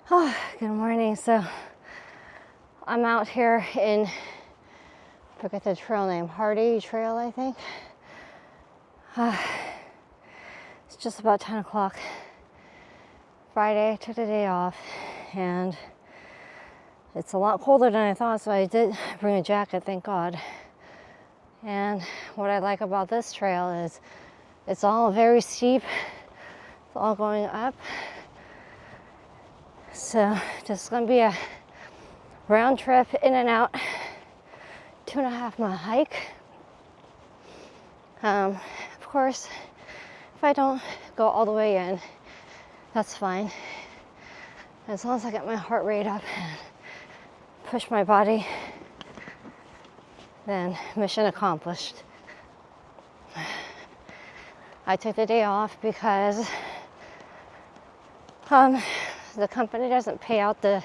Oh, good morning. So I'm out here in, I forget the trail name, Hardy Trail, I think. It's just about 10 o'clock. Friday, I took the day off, and it's a lot colder than I thought, so I did bring a jacket, thank God. And what I like about this trail is it's all very steep. It's all going up. So this is going to be a round trip in and out, 2.5 mile hike. Of course, if I don't go all the way in, that's fine. As long as I get my heart rate up and push my body, then mission accomplished. I took the day off because the company doesn't pay out the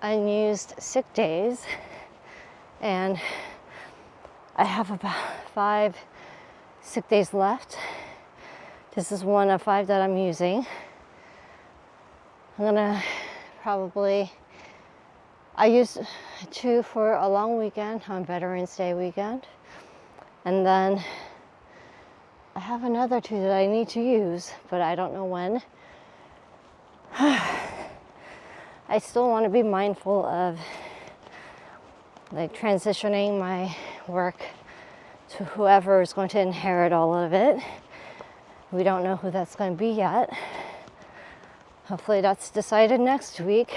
unused sick days, and I have about 5 sick days left. This is one of 5 that I'm using. I'm gonna I used 2 for a long weekend on Veterans Day weekend, and then I have another 2 that I need to use, but I don't know when. I still want to be mindful of transitioning my work to whoever is going to inherit all of it. We don't know who that's going to be yet. Hopefully that's decided next week.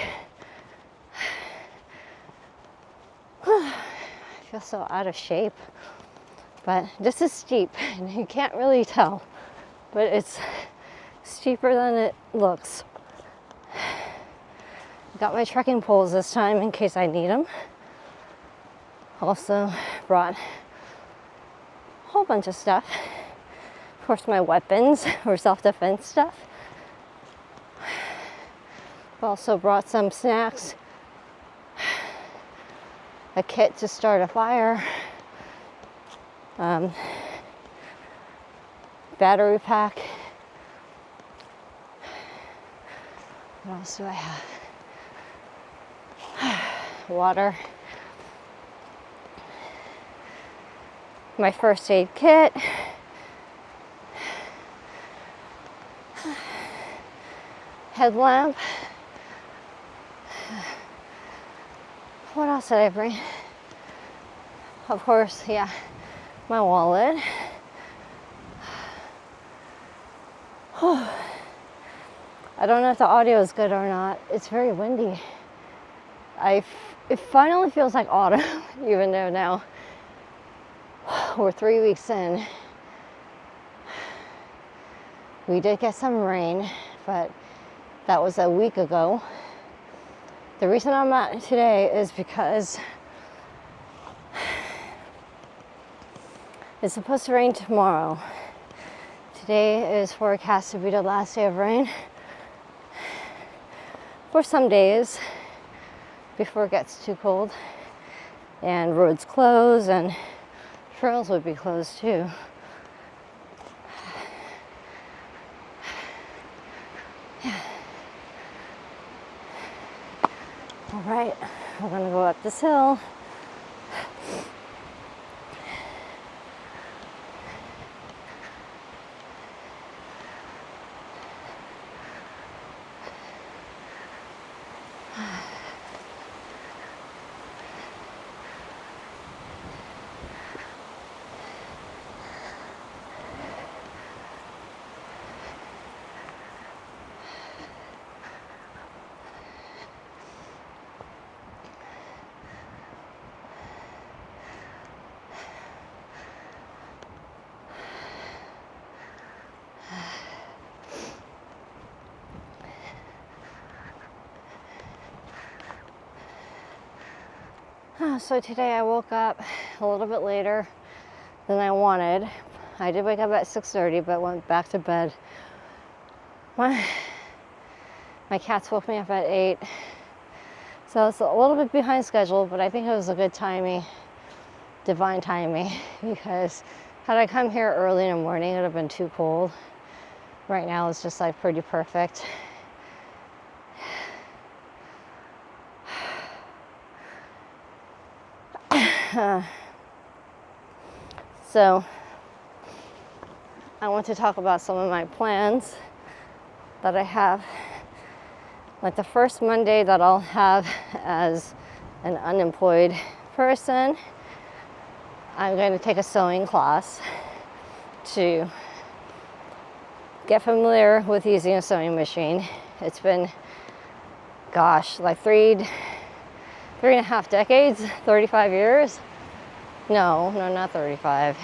I feel so out of shape, but this is steep and you can't really tell, but it's steeper than it looks. Got my trekking poles this time in case I need them. Also brought a whole bunch of stuff. Of course, my weapons or self-defense stuff. Also brought some snacks, a kit to start a fire, battery pack. What else do I have? Water, my first aid kit, headlamp. What else did I bring? Of course, yeah, my wallet. I don't know if the audio is good or not. It's very windy. It finally feels like autumn, even though now we're 3 weeks in. We did get some rain, but that was a week ago. The reason I'm out today is because it's supposed to rain tomorrow. Today is forecast to be the last day of rain for some days before it gets too cold and roads close and trails would be closed too. Yeah. All right, we're gonna go up this hill. So today I woke up a little bit later than I wanted. I did wake up at 6:30, but went back to bed. My cats woke me up at 8. So it's a little bit behind schedule, but I think it was a good timing, divine timing, because had I come here early in the morning, it would have been too cold. Right now it's just like pretty perfect. So I want to talk about some of my plans that I have. Like the first Monday that I'll have as an unemployed person, I'm going to take a sewing class to get familiar with using a sewing machine. It's been, gosh, like three and a half decades, 35 years. No, not 35.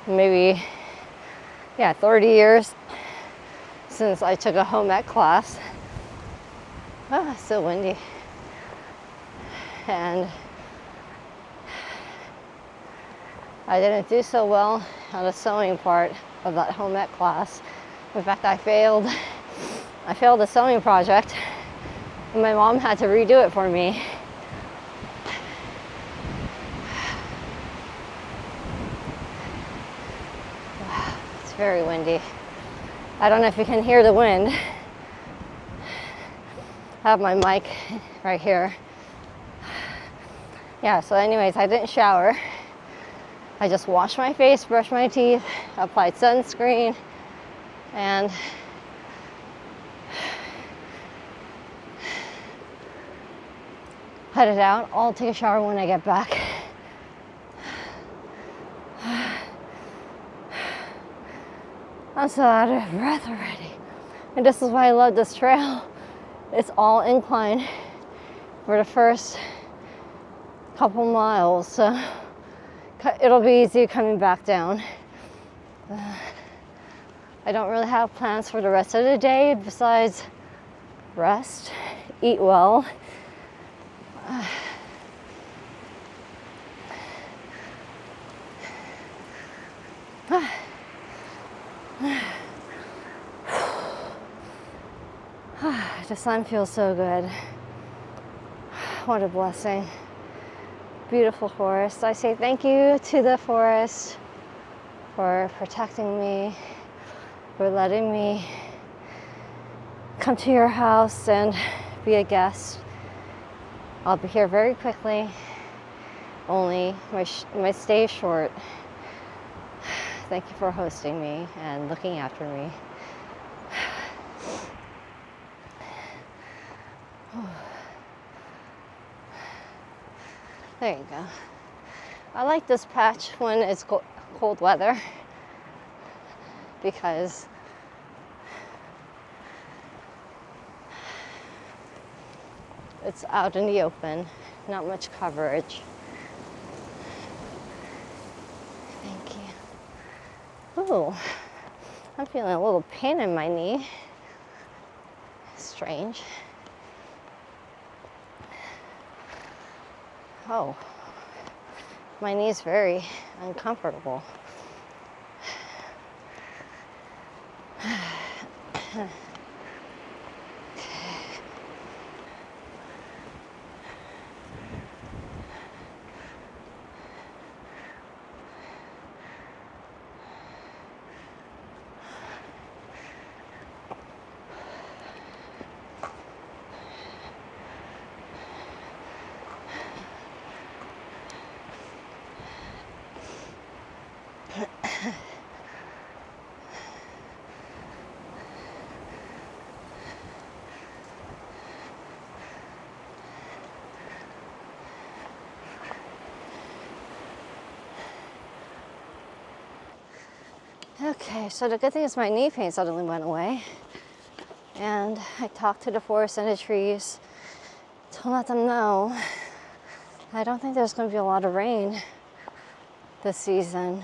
Maybe, yeah, 30 years since I took a home ec class. Oh, it's so windy. And I didn't do so well on the sewing part of that home ec class. In fact, I failed the sewing project, and my mom had to redo it for me. It's very windy. I don't know if you can hear the wind. I have my mic right here. Yeah, so anyways, I didn't shower. I just washed my face, brushed my teeth, applied sunscreen, and headed out. I'll take a shower when I get back. I'm so out of breath already. And this is why I love this trail. It's all incline for the first couple miles, so it'll be easy coming back down. I don't really have plans for the rest of the day besides rest, eat well. The sun feels so good. What a blessing. Beautiful forest. I say thank you to the forest for protecting me, for letting me come to your house and be a guest. I'll be here very quickly. Only my stay is short. Thank you for hosting me and looking after me. There you go. I like this patch when it's cold weather because it's out in the open, not much coverage. Thank you. Ooh, I'm feeling a little pain in my knee. Strange. Oh, my knee is very uncomfortable. Okay, so the good thing is my knee pain suddenly went away. And I talked to the forest and the trees to let them know I don't think there's going to be a lot of rain this season.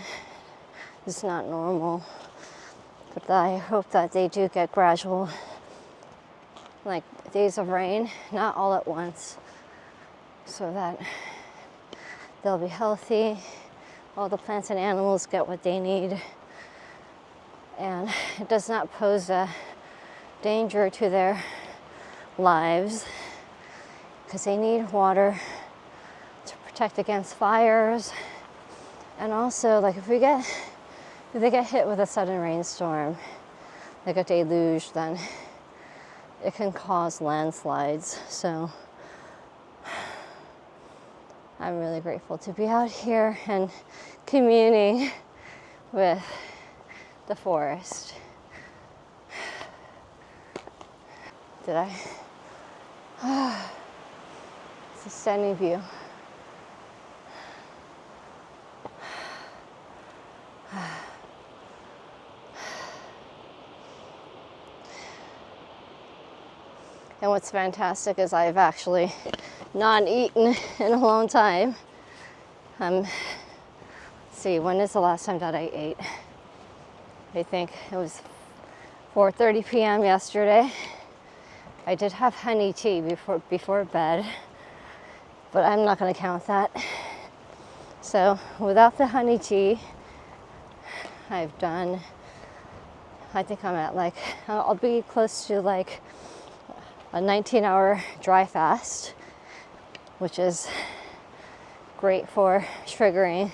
It's not normal. But I hope that they do get gradual, like days of rain, not all at once, so that they'll be healthy, all the plants and animals get what they need, and it does not pose a danger to their lives because they need water to protect against fires. And also, like if they get hit with a sudden rainstorm, like a deluge, then it can cause landslides. So I'm really grateful to be out here and communing with the forest. Did I? It's a stunning view. And what's fantastic is I've actually not eaten in a long time. Let's see, when is the last time that I ate? I think it was 4:30 p.m. yesterday. I did have honey tea before bed, but I'm not going to count that. So without the honey tea, I've done, I think I'm at like, I'll be close to like a 19-hour dry fast, which is great for triggering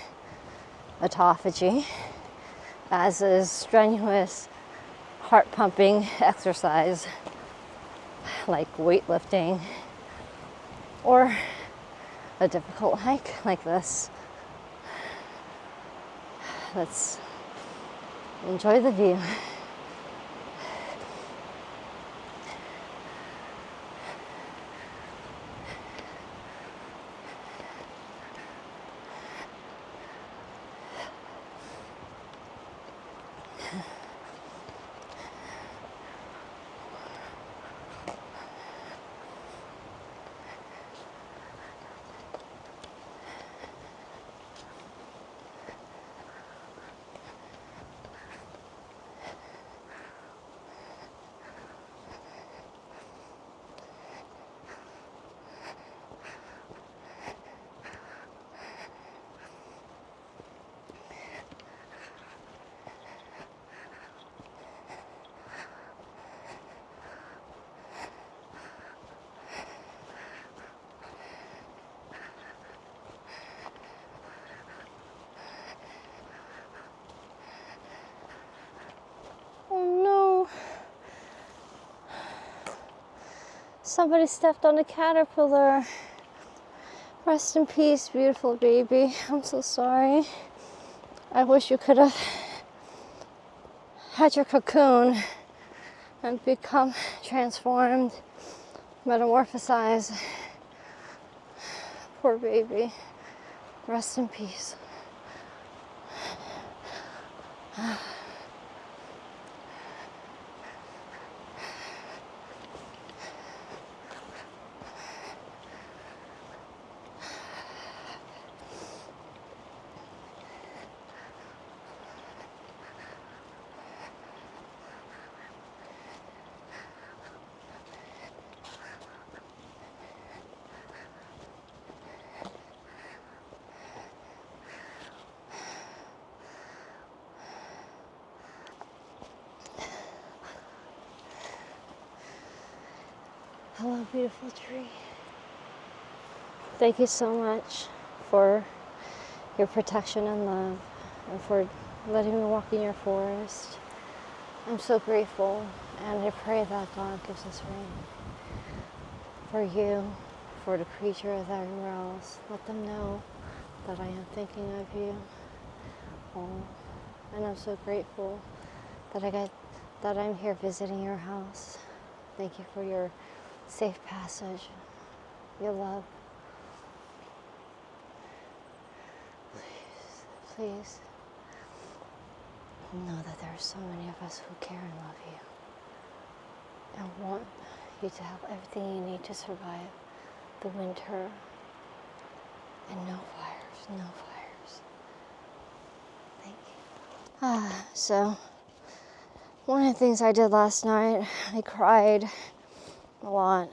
autophagy, as is strenuous heart pumping exercise like weightlifting or a difficult hike like this. Let's enjoy the view. Oh no. Somebody stepped on a caterpillar. Rest in peace, beautiful baby. I'm so sorry. I wish you could have had your cocoon and become transformed, metamorphosized. Poor baby. Rest in peace. Hello, beautiful tree. Thank you so much for your protection and love, and for letting me walk in your forest. I'm so grateful, and I pray that God gives us rain for you, for the creatures everywhere else. Let them know that I am thinking of you. Oh, and I'm so grateful that I'm here visiting your house. Thank you for your safe passage, your love. Please know that there are so many of us who care and love you and want you to have everything you need to survive the winter and no fires, no fires. Thank you. So one of the things I did last night, I cried a lot.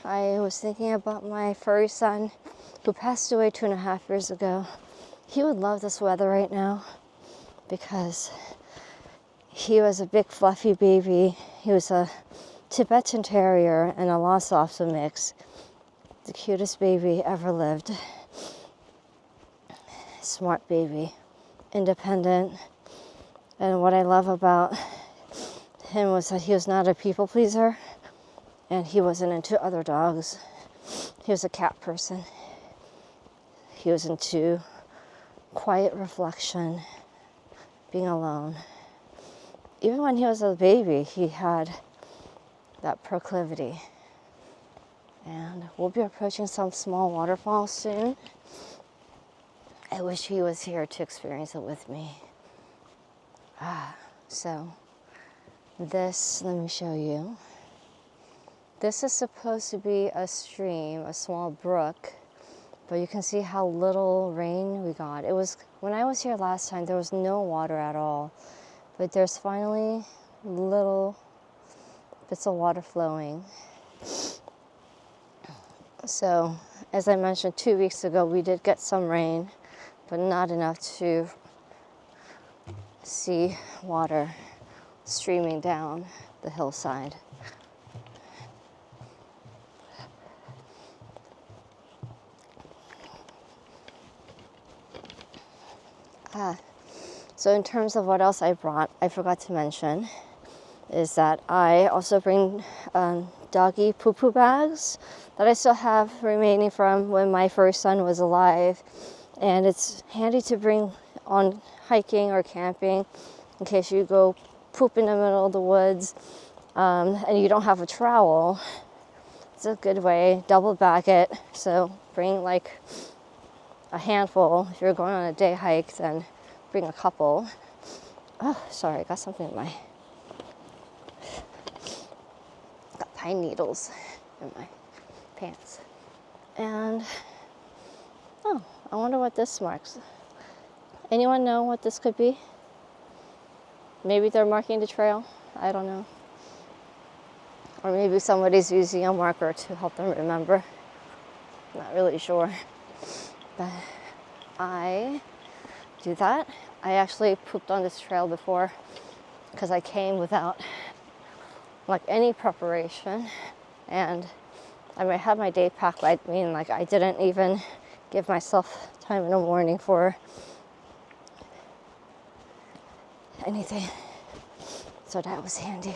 I was thinking about my furry son who passed away 2.5 years ago. He would love this weather right now because he was a big fluffy baby. He was a Tibetan Terrier and a Lhasa Apso mix. The cutest baby ever lived. Smart baby, independent. And what I love about him was that he was not a people pleaser and he wasn't into other dogs. He was a cat person. He was into quiet reflection, being alone. Even when he was a baby, he had that proclivity. And we'll be approaching some small waterfalls soon. I wish he was here to experience it with me. So this, let me show you. This is supposed to be a stream, a small brook, but you can see how little rain we got. It was, when I was here last time, there was no water at all, but there's finally little bits of water flowing. So, as I mentioned 2 weeks ago, we did get some rain, but not enough to see water streaming down the hillside. So in terms of what else I brought, I forgot to mention, is that I also bring doggy poo-poo bags that I still have remaining from when my first son was alive. And it's handy to bring on hiking or camping in case you go poop in the middle of the woods and you don't have a trowel. It's a good way, double bag it. So bring like a handful. If you're going on a day hike, then bring a couple. Oh, sorry, I got something in my, got pine needles in my pants. And, oh, I wonder what this marks. Anyone know what this could be? Maybe they're marking the trail, I don't know. Or maybe somebody's using a marker to help them remember. Not really sure. But I do that. I actually pooped on this trail before because I came without like any preparation, and I might have my day packed, but I mean, like, I didn't even give myself time in the morning for anything, so that was handy.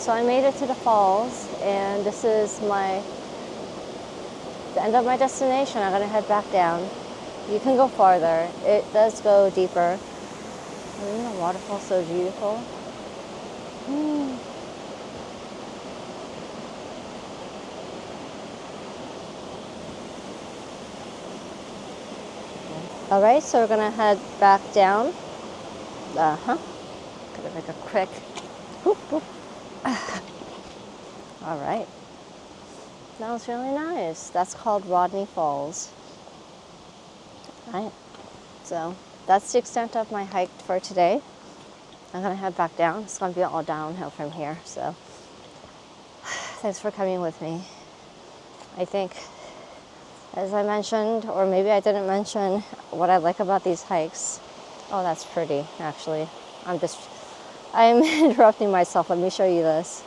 So I made it to the falls, and this is the end of my destination. I'm gonna head back down. You can go farther. It does go deeper. Isn't the waterfall so beautiful? All right, so we're gonna head back down. Gonna make a quick. Whoop, whoop. All right. That was really nice. That's called Rodney Falls. All right. So that's the extent of my hike for today. I'm gonna head back down. It's gonna be all downhill from here. So thanks for coming with me. I think, as I mentioned, or maybe I didn't mention, what I like about these hikes. Oh, that's pretty, actually. I'm interrupting myself. Let me show you this.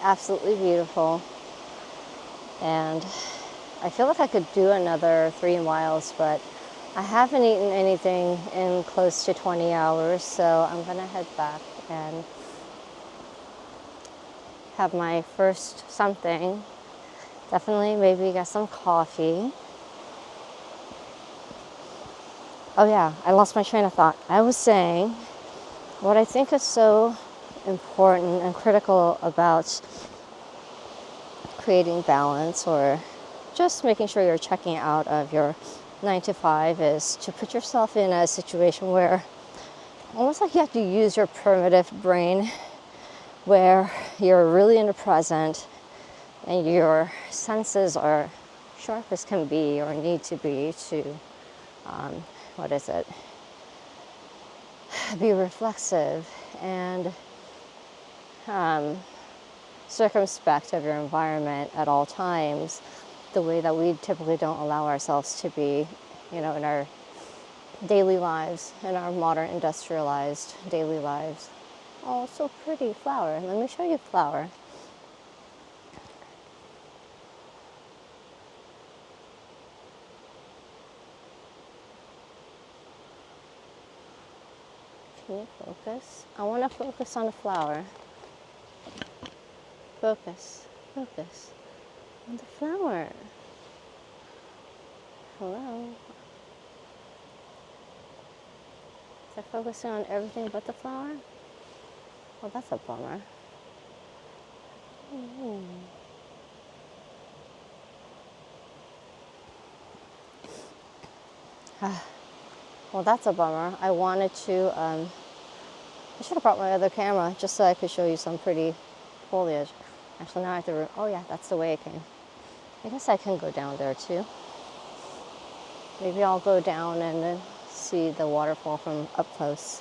Absolutely beautiful. And I feel like I could do another 3 miles, but I haven't eaten anything in close to 20 hours, so I'm gonna head back and have my first something. Definitely maybe get some coffee. Oh yeah, I lost my train of thought. I was saying what I think is so important and critical about creating balance, or just making sure you're checking out of your 9 to 5, is to put yourself in a situation where almost like you have to use your primitive brain, where you're really in the present and your senses are sharp as can be, or need to be, to be reflexive and circumspect of your environment at all times, the way that we typically don't allow ourselves to be, in our daily lives, in our modern industrialized daily lives. Oh, so pretty flower. Let me show you flower. Can you focus? I want to focus on the flower. Focus, focus on the flower. Hello. Is it focusing on everything but the flower? Well, that's a bummer. Well, that's a bummer. I wanted to, I should have brought my other camera just so I could show you some pretty foliage. Actually, now I have to, oh yeah, that's the way it came. I guess I can go down there too. Maybe I'll go down and then see the waterfall from up close.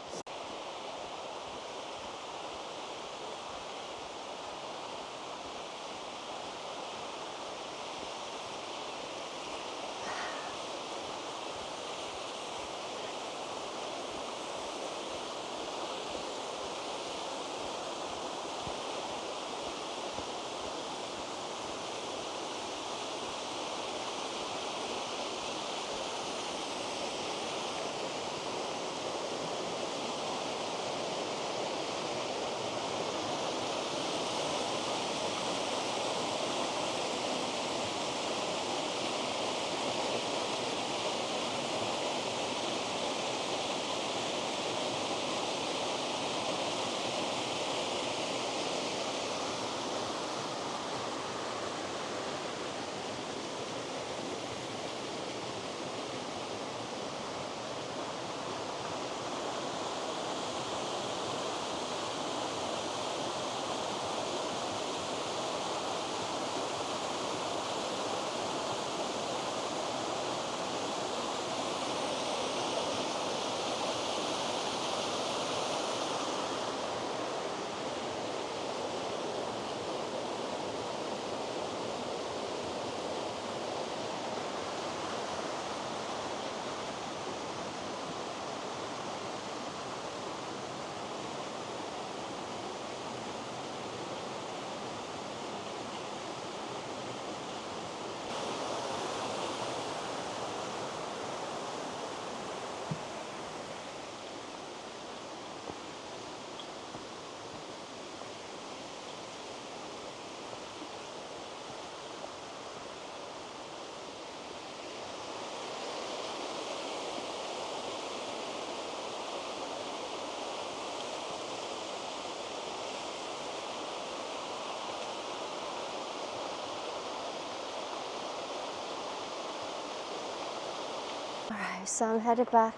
Alright, so I'm headed back.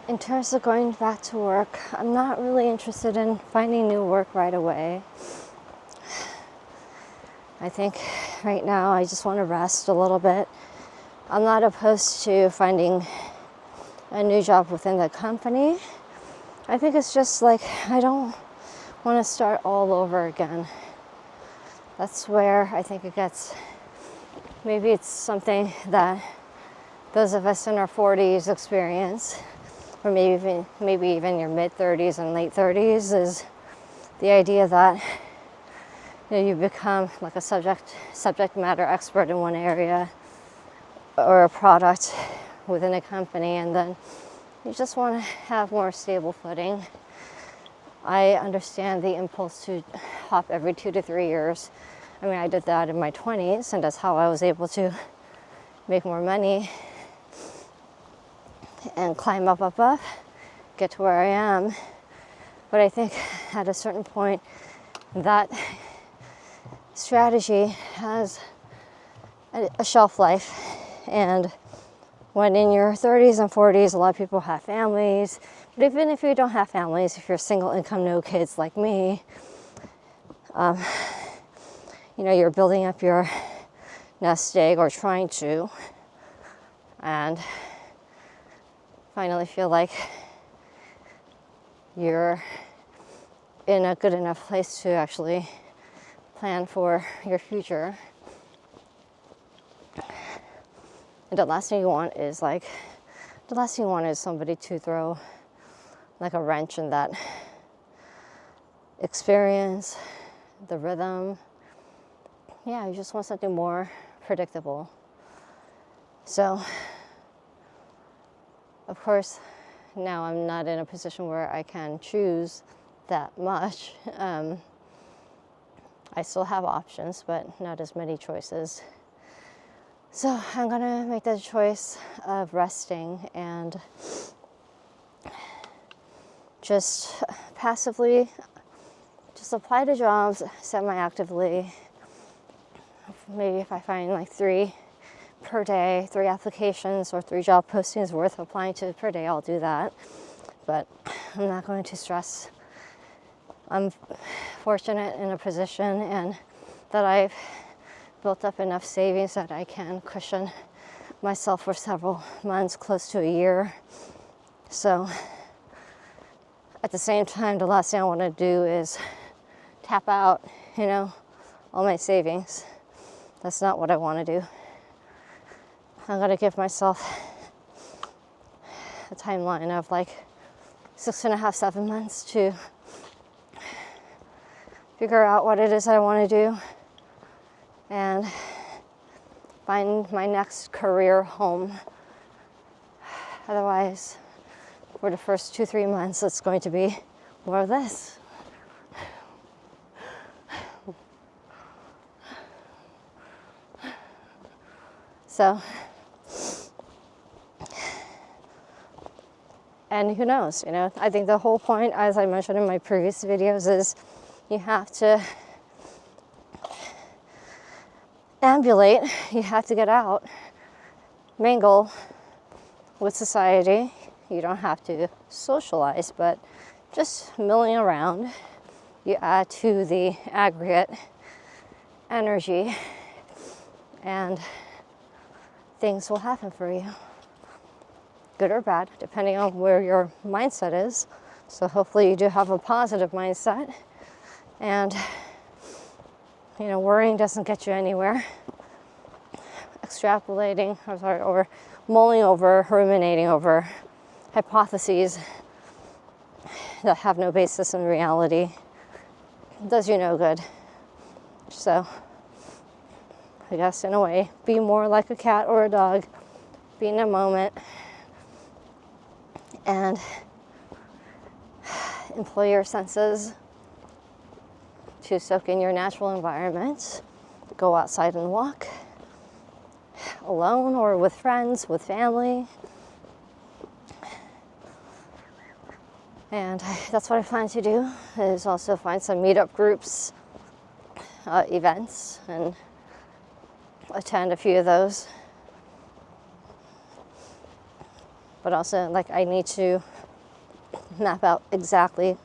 In terms of going back to work, I'm not really interested in finding new work right away. I think right now I just want to rest a little bit. I'm not opposed to finding a new job within the company. I think it's just like I don't want to start all over again. That's where I think it gets, maybe it's something that those of us in our 40s experience, or maybe even your mid-30s and late 30s, is the idea that you become like a subject matter expert in one area or a product within a company, and then you just want to have more stable footing. I understand the impulse to hop every 2 to 3 years. I mean, I did that in my 20s, and that's how I was able to make more money and climb up, get to where I am. But I think at a certain point, that strategy has a shelf life. And when in your 30s and 40s, a lot of people have families. But even if you don't have families, if you're single income, no kids like me, you're building up your nest egg, or trying to, and finally feel like you're in a good enough place to actually plan for your future. And the last thing you want is somebody to throw like a wrench in that experience, the rhythm. Yeah, you just want something more predictable. So, of course, now I'm not in a position where I can choose that much. I still have options, but not as many choices. So I'm gonna make the choice of resting and just passively just apply to jobs semi-actively. Maybe if I find like 3 per day, 3 applications or 3 job postings worth applying to per day, I'll do that. But I'm not going to stress. I'm fortunate in a position and that I've built up enough savings that I can cushion myself for several months, close to a year. So at the same time, the last thing I want to do is tap out, all my savings. That's not what I want to do. I'm going to give myself a timeline of like 6.5, 7 months to figure out what it is I want to do and find my next career home. Otherwise, for the first 2-3 months, it's going to be more of this. So, and who knows, I think the whole point, as I mentioned in my previous videos, is you have to ambulate, you have to get out, mingle with society. You don't have to socialize, but just milling around, you add to the aggregate energy and things will happen for you, good or bad, depending on where your mindset is. So hopefully you do have a positive mindset, and worrying doesn't get you anywhere. Extrapolating, or mulling over, ruminating over hypotheses that have no basis in reality does you no good. So I guess in a way, be more like a cat or a dog, be in a moment, and employ your senses to soak in your natural environment. Go outside and walk, alone or with friends, with family. And that's what I plan to do, is also find some meetup groups, events, and attend a few of those. But also, like, I need to map out exactly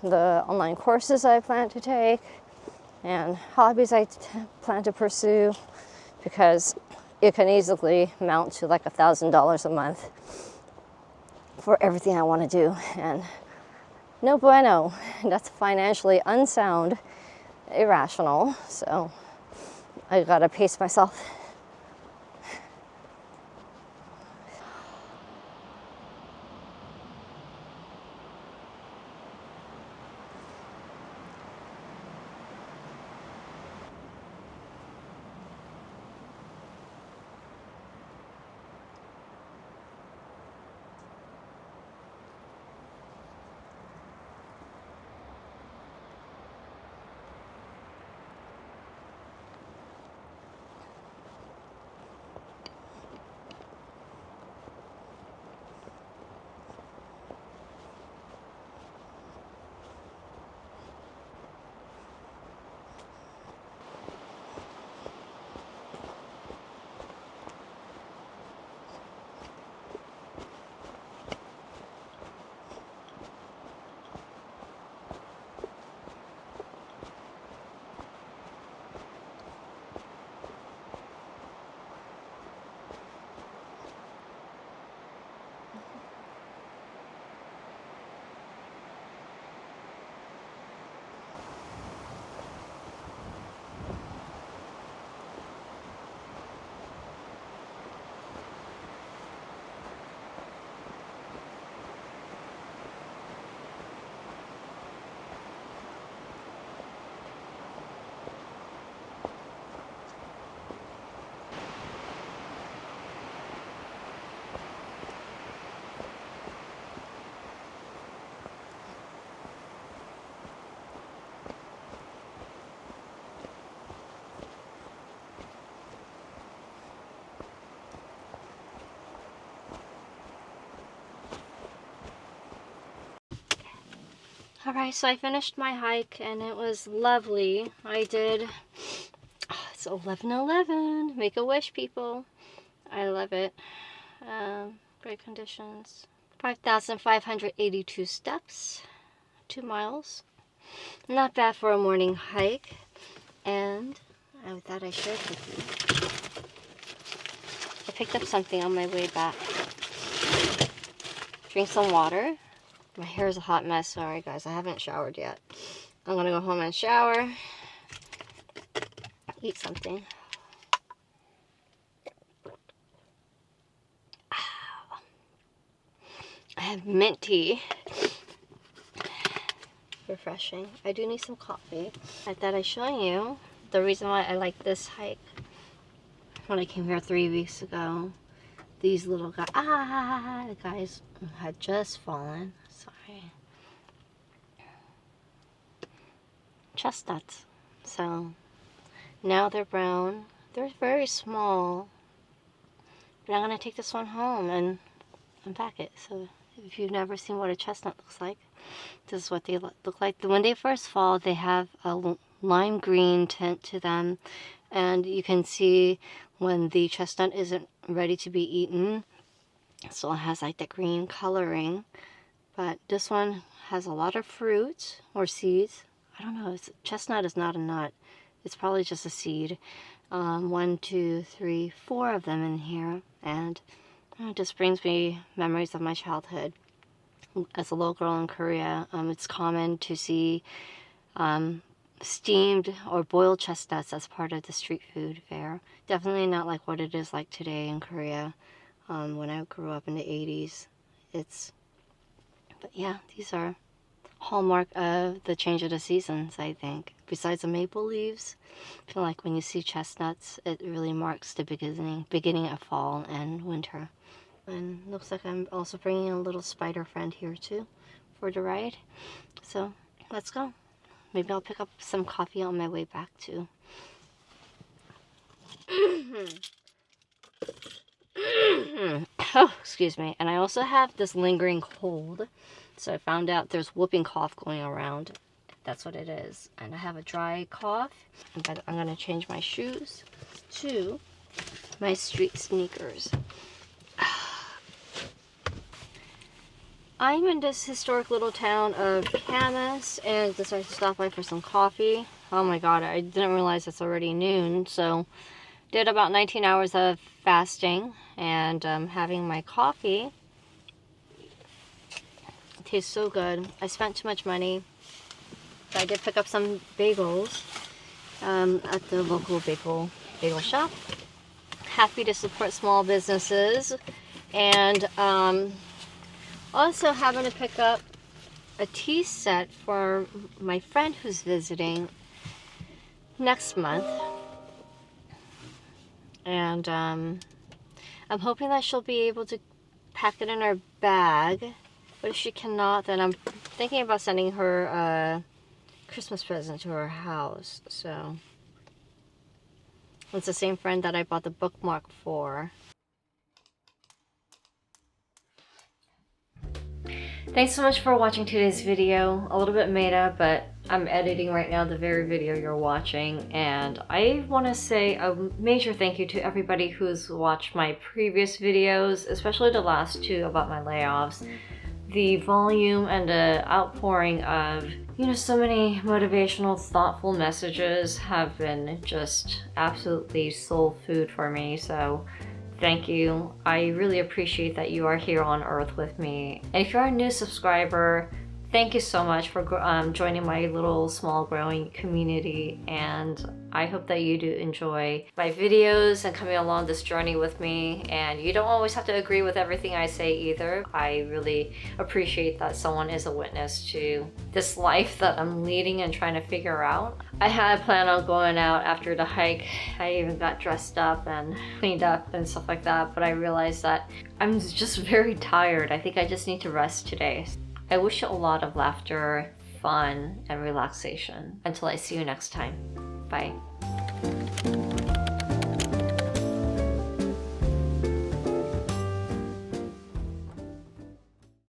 the online courses I plan to take and hobbies I plan to pursue, because it can easily mount to like $1,000 a month for everything I want to do. And no bueno. That's financially unsound, irrational. So I gotta pace myself. Alright, so I finished my hike and it was lovely. I did, it's 11:11. Make a wish, people. I love it. Great conditions. 5,582 steps, 2 miles. Not bad for a morning hike. And I thought I shared with you. I picked up something on my way back. Drink some water. My hair is a hot mess. Sorry, guys. I haven't showered yet. I'm gonna go home and shower. Eat something. I have mint tea. Refreshing. I do need some coffee. I thought I'd show you the reason why I like this hike. When I came here 3 weeks ago, these little guys, the guys had just fallen. Sorry. Chestnuts. So now they're brown. They're very small. But I'm gonna take this one home and unpack it. So if you've never seen what a chestnut looks like, this is what they look like. When they first fall, they have a lime green tint to them, and you can see when the chestnut isn't ready to be eaten, so it has like the green coloring. But this one has a lot of fruit or seeds. I don't know. Chestnut is not a nut. It's probably just a seed. 1, 2, 3, 4 of them in here, and it just brings me memories of my childhood. As a little girl in Korea, it's common to see steamed or boiled chestnuts as part of the street food fare. Definitely not like what it is like today in Korea. When I grew up in the 80s, but yeah, these are hallmark of the change of the seasons, I think. Besides the maple leaves, I feel like when you see chestnuts, it really marks the beginning of fall and winter. And looks like I'm also bringing a little spider friend here too for the ride. So let's go. Maybe I'll pick up some coffee on my way back too. Oh, excuse me. And I also have this lingering cold. So I found out there's whooping cough going around. That's what it is. And I have a dry cough. But I'm going to change my shoes to my street sneakers. I'm in this historic little town of Camas and decided to stop by for some coffee. Oh my god, I didn't realize it's already noon, so did about 19 hours of fasting and having my coffee. It tastes so good. I spent too much money. But I did pick up some bagels at the local bagel shop. Happy to support small businesses, and also having to pick up a tea set for my friend who's visiting next month. And I'm hoping that she'll be able to pack it in her bag. But if she cannot, then I'm thinking about sending her a Christmas present to her house. So it's the same friend that I bought the bookmark for. Thanks so much for watching today's video. A little bit meta, but I'm editing right now the very video you're watching, and I want to say a major thank you to everybody who's watched my previous videos, especially the last two about my layoffs. The volume and the outpouring of, so many motivational, thoughtful messages have been just absolutely soul food for me, so thank you. I really appreciate that you are here on Earth with me. And if you're a new subscriber, thank you so much for joining my little small growing community, and I hope that you do enjoy my videos and coming along this journey with me. And you don't always have to agree with everything I say either. I really appreciate that someone is a witness to this life that I'm leading and trying to figure out. I had planned on going out after the hike. I even got dressed up and cleaned up and stuff like that, but I realized that I'm just very tired. I think I just need to rest today. I wish you a lot of laughter, fun, and relaxation. Until I see you next time. Bye.